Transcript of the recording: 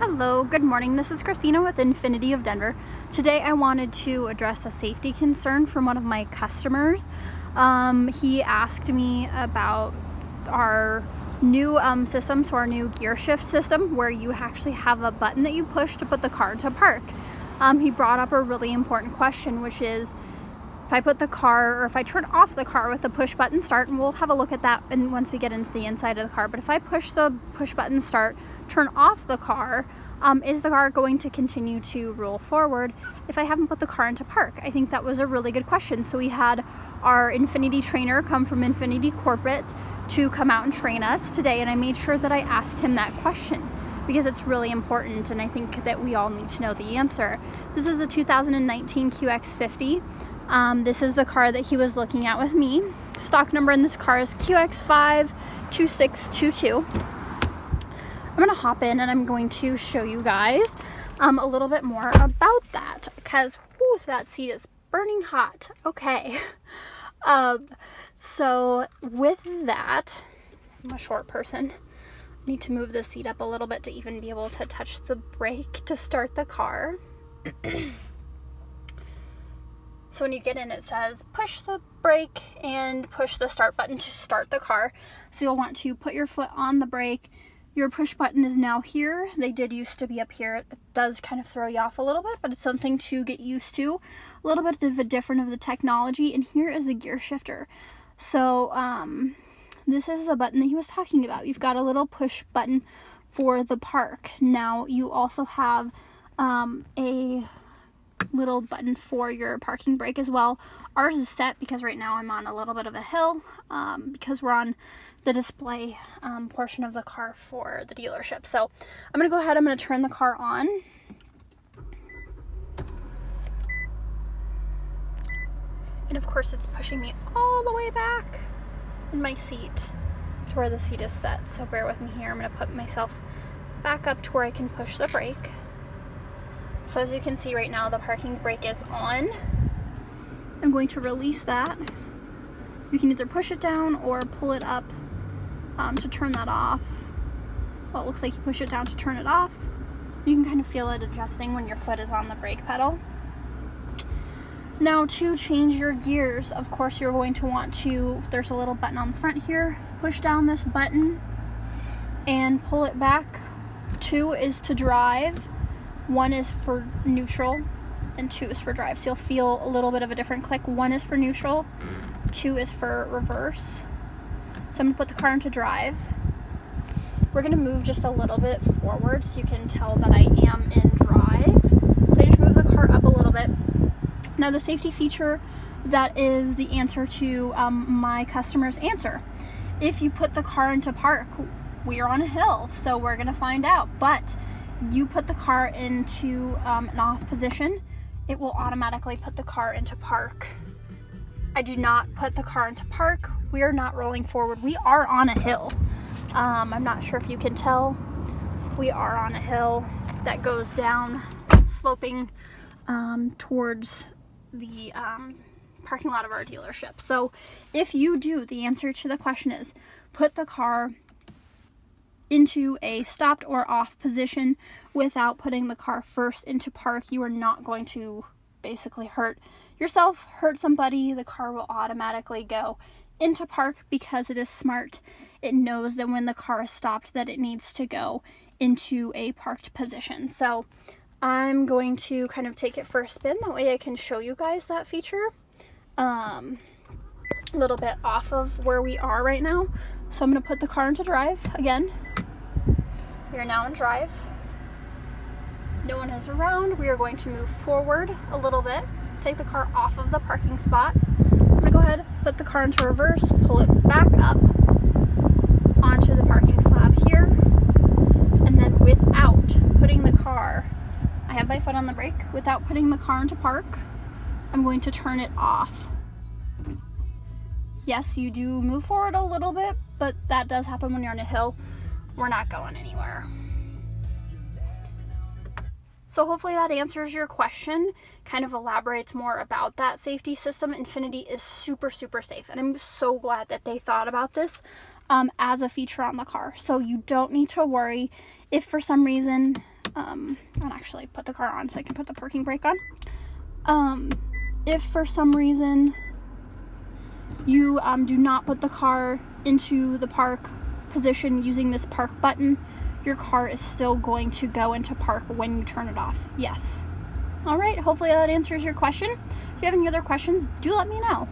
Hello, good morning. This is Christina with Infiniti of Denver. Today I wanted to address a safety concern from one of my customers. He asked me about our new system, so our new gear shift system, where you actually have a button that you push to put the car into park. He brought up a really important question, which is if I put the car, or if I turn off the car with the push button start, and we'll have a look at that once we get into the inside of the car, but if I push the push button start, turn off the car, is the car going to continue to roll forward if I haven't put the car into park? I think that was a really good question. So we had our Infiniti trainer come from Infiniti Corporate to come out and train us today, and I made sure that I asked him that question because it's really important, and I think that we all need to know the answer. This is a 2019 QX50. This is the car that he was looking at with me. Stock number in this car is QX52622. I'm gonna hop in and I'm going to show you guys a little bit more about that because that seat is burning hot. Okay. So with that, I'm a short person. I need to move the seat up a little bit to even be able to touch the brake to start the car. So when you get in, it says push the brake and push the start button to start the car. So you'll want to put your foot on the brake. Your push button is now here. They did used to be up here. It does kind of throw you off a little bit, but it's something to get used to. A little bit of a different of the technology. And here is a gear shifter. So this is the button that he was talking about. You've got a little push button for the park. Now you also have a little button for your parking brake as well. Ours is set because right now I'm on a little bit of a hill because we're on the display portion of the car for the dealership. So I'm gonna go ahead, I'm gonna turn the car on. And of course it's pushing me all the way back in my seat to where the seat is set. So bear with me here. I'm gonna put myself back up to where I can push the brake. So as you can see right now, the parking brake is on. I'm going to release that. You can either push it down or pull it up to turn that off. Well, it looks like you push it down to turn it off. You can kind of feel it adjusting when your foot is on the brake pedal. Now to change your gears, of course you're going to want to, there's a little button on the front here, push down this button and pull it back. 2 is to drive, 1 is for neutral, and 2 is for drive. So you'll feel a little bit of a different click. 1 is for neutral, 2 is for reverse. So I'm going to put the car into drive. We're going to move just a little bit forward so you can tell that I am in drive. So I just move the car up a little bit. Now the safety feature, that is the answer to my customer's answer. If you put the car into park, we are on a hill, so we're going to find out. But you put the car into an off position, it will automatically put the car into park. I do not put the car into park. We are not rolling forward. We are on a hill. I'm not sure if you can tell. We are on a hill that goes down, sloping towards the parking lot of our dealership. So if you do, the answer to the question is put the car into a stopped or off position without putting the car first into park. You are not going to basically hurt yourself, hurt somebody. The car will automatically go into park because it is smart. It knows that when the car is stopped that it needs to go into a parked position. So I'm going to kind of take it for a spin. That way I can show you guys that feature a little bit off of where we are right now. So I'm going to put the car into drive again. We are now in drive. No one is around. We are going to move forward a little bit, take the car off of the parking spot. I'm going to go ahead, put the car into reverse, pull it back up onto the parking slab here, and then without putting the car, I have my foot on the brake, without putting the car into park, I'm going to turn it off. Yes, you do move forward a little bit, but that does happen when you're on a hill. We're not going anywhere. So hopefully that answers your question, kind of elaborates more about that safety system. Infiniti is super, super safe, and I'm so glad that they thought about this as a feature on the car. So you don't need to worry if for some reason I'll actually put the car on so I can put the parking brake on. If for some reason you do not put the car into the park position using this park button, your car is still going to go into park when you turn it off. Yes. All right, hopefully that answers your question. If you have any other questions, do let me know.